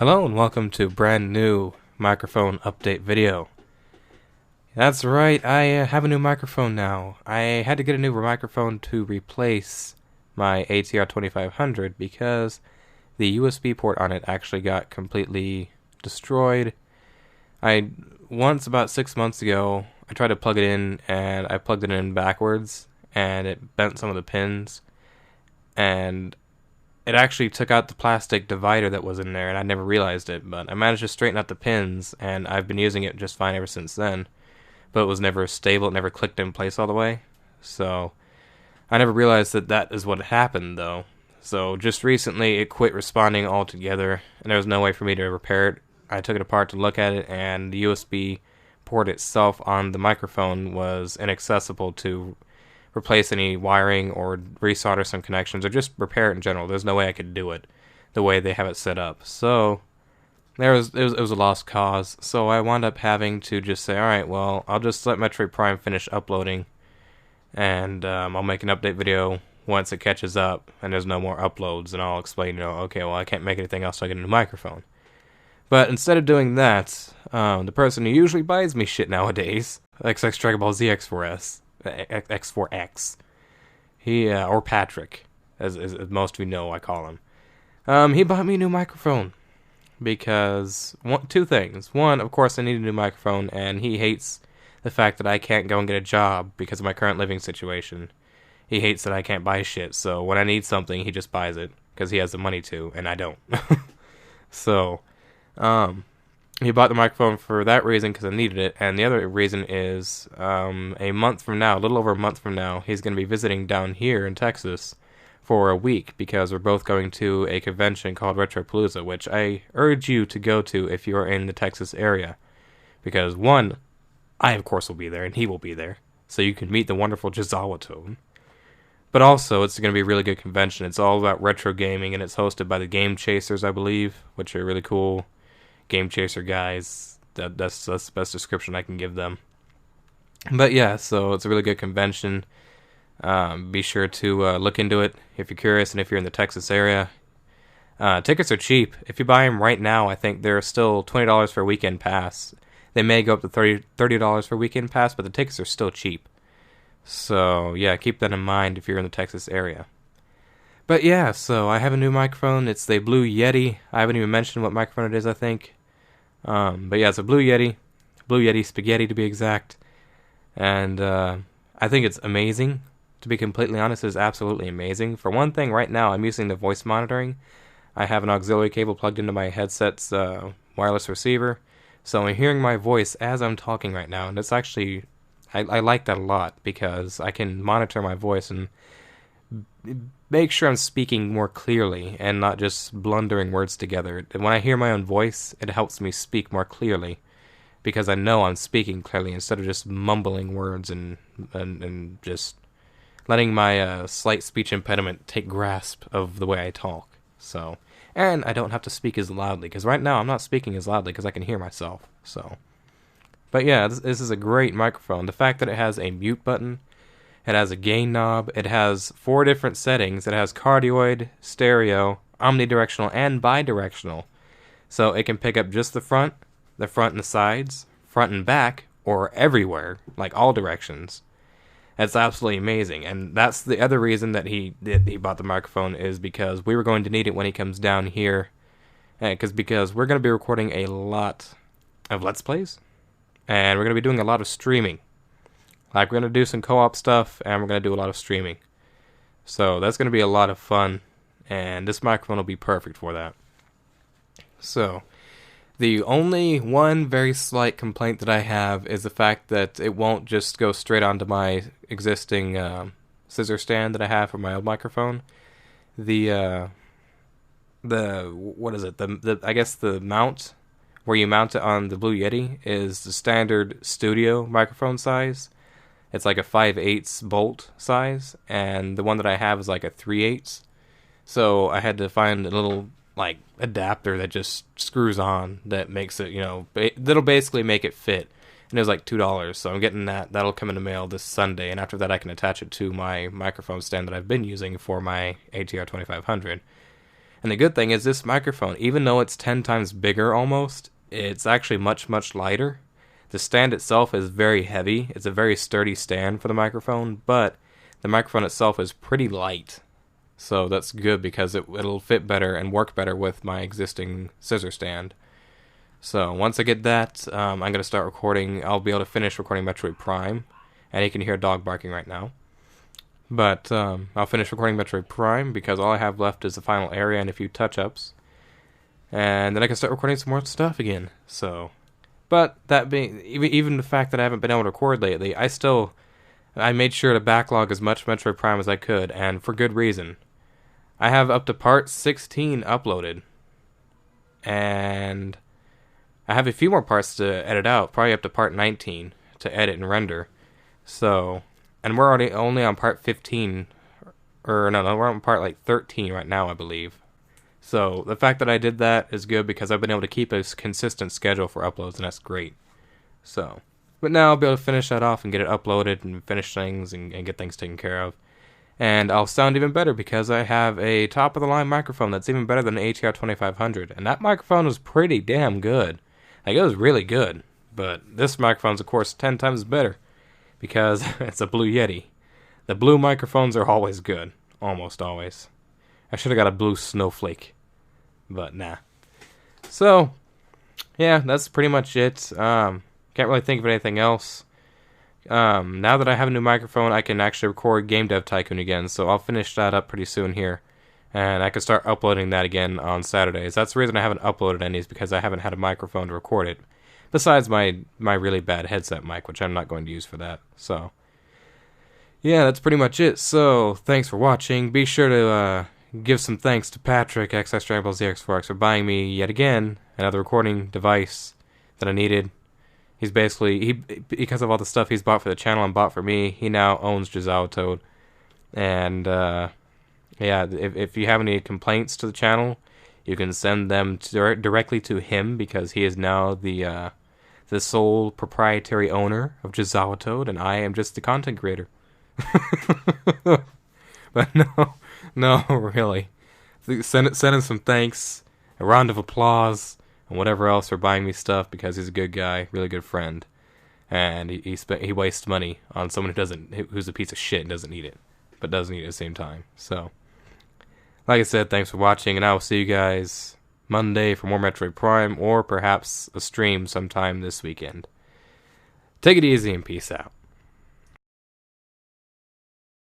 Hello and welcome to a brand new microphone update video. That's right, I have a new microphone now. I had to get a new microphone to replace my ATR 2500 because the USB port on it actually got completely destroyed. Once about 6 months ago, I tried to plug it in and I plugged it in backwards and it bent some of the pins, and it actually took out the plastic divider that was in there, and I never realized it, but I managed to straighten out the pins, and I've been using it just fine ever since then. But it was never stable, it never clicked in place all the way. So I never realized that that is what happened, though. So just recently, it quit responding altogether, and there was no way for me to repair it. I took it apart to look at it, and the USB port itself on the microphone was inaccessible to replace any wiring or resolder some connections or just repair it in general. There's no way I could do it the way they have it set up. So it was a lost cause. So I wound up having to just say, alright, well, I'll just let Metroid Prime finish uploading, and I'll make an update video once it catches up and there's no more uploads, and I'll explain, okay, well, I can't make anything else, so I get a new microphone. But instead of doing that, the person who usually buys me shit nowadays, XX Dragon Ball Z X4S, X4X. Or Patrick, as most of you know I call him. He bought me a new microphone because two things. One, of course, I need a new microphone, and he hates the fact that I can't go and get a job because of my current living situation. He hates that I can't buy shit, so when I need something, he just buys it because he has the money to, and I don't. So, he bought the microphone for that reason because I needed it, and the other reason is a month from now, a little over a month from now, he's going to be visiting down here in Texas for a week because we're both going to a convention called Retropalooza, which I urge you to go to if you're in the Texas area. Because one, I of course will be there, and he will be there, so you can meet the wonderful Jazawa Tone. But also, it's going to be a really good convention. It's all about retro gaming, and it's hosted by the Game Chasers, I believe, which are really cool Game Chaser guys. That's the best description I can give them. But yeah, so it's a really good convention. Be sure to look into it if you're curious, and if you're in the Texas area. Tickets are cheap. If you buy them right now, I think they're still $20 for a weekend pass. They may go up to $30 for a weekend pass, but the tickets are still cheap. So yeah, keep that in mind if you're in the Texas area. But yeah, so I have a new microphone. It's the Blue Yeti. I haven't even mentioned what microphone it is, I think. But yeah, it's a Blue Yeti Spaghetti to be exact. And I think it's amazing. To be completely honest, it's absolutely amazing. For one thing, right now I'm using the voice monitoring. I have an auxiliary cable plugged into my headset's wireless receiver. So I'm hearing my voice as I'm talking right now. And it's actually, I like that a lot because I can monitor my voice and make sure I'm speaking more clearly and not just blundering words together. When I hear my own voice, it helps me speak more clearly because I know I'm speaking clearly instead of just mumbling words and just letting my slight speech impediment take grasp of the way I talk. So, and I don't have to speak as loudly because right now I'm not speaking as loudly because I can hear myself. So, but yeah, this is a great microphone. The fact that it has a mute button, it has a gain knob, it has 4 different settings, it has cardioid, stereo, omnidirectional, and bidirectional. So it can pick up just the front and the sides, front and back, or everywhere, like all directions. That's absolutely amazing, and that's the other reason that he bought the microphone, is because we were going to need it when he comes down here, because we're going to be recording a lot of Let's Plays, and we're going to be doing a lot of streaming. Like, we're going to do some co-op stuff, and we're going to do a lot of streaming. So, that's going to be a lot of fun, and this microphone will be perfect for that. So, the only one very slight complaint that I have is the fact that it won't just go straight onto my existing scissor stand that I have for my old microphone. What is it? I guess the mount, where you mount it on the Blue Yeti, is the standard studio microphone size. It's like a 5/8 bolt size, and the one that I have is like a 3/8. So I had to find a little like adapter that just screws on that makes it, that'll basically make it fit. And it was like $2, so I'm getting that. That'll come in the mail this Sunday, and after that I can attach it to my microphone stand that I've been using for my ATR 2500. And the good thing is this microphone, even though it's 10 times bigger almost, it's actually much, much lighter. The stand itself is very heavy. It's a very sturdy stand for the microphone, but the microphone itself is pretty light. So that's good because it'll fit better and work better with my existing scissor stand. So once I get that, I'm going to start recording. I'll be able to finish recording Metroid Prime. And you can hear a dog barking right now. But I'll finish recording Metroid Prime because all I have left is the final area and a few touch-ups. And then I can start recording some more stuff again. So, but that being, even the fact that I haven't been able to record lately, I made sure to backlog as much Metroid Prime as I could, and for good reason. I have up to part 16 uploaded. And I have a few more parts to edit out, probably up to part 19 to edit and render. So, and we're already only on part 15, or no, we're on part like 13 right now, I believe. So, the fact that I did that is good because I've been able to keep a consistent schedule for uploads, and that's great. So, but now I'll be able to finish that off and get it uploaded and finish things and get things taken care of. And I'll sound even better because I have a top-of-the-line microphone that's even better than the ATR 2500. And that microphone was pretty damn good. Like, it was really good. But this microphone's, of course, 10 times better because it's a Blue Yeti. The blue microphones are always good. Almost always. I should have got a blue snowflake. But, nah. So, yeah, that's pretty much it. Can't really think of anything else. Now that I have a new microphone, I can actually record Game Dev Tycoon again, so I'll finish that up pretty soon here. And I can start uploading that again on Saturdays. That's the reason I haven't uploaded any, is because I haven't had a microphone to record it. Besides my really bad headset mic, which I'm not going to use for that. So, yeah, that's pretty much it. So, thanks for watching. Be sure to give some thanks to Patrick, XXDragonBallZX4X, for buying me, yet again, another recording device that I needed. He's basically, because of all the stuff he's bought for the channel and bought for me, he now owns Jazawa Toad. And, yeah, if you have any complaints to the channel, you can send them directly to him, because he is now the sole proprietary owner of Jazawa Toad, and I am just the content creator. But no, really. Send him some thanks, a round of applause, and whatever else for buying me stuff, because he's a good guy, really good friend, and he wastes money on someone who's a piece of shit and doesn't need it, but does need it at the same time. So, like I said, thanks for watching, and I will see you guys Monday for more Metroid Prime, or perhaps a stream sometime this weekend. Take it easy and peace out.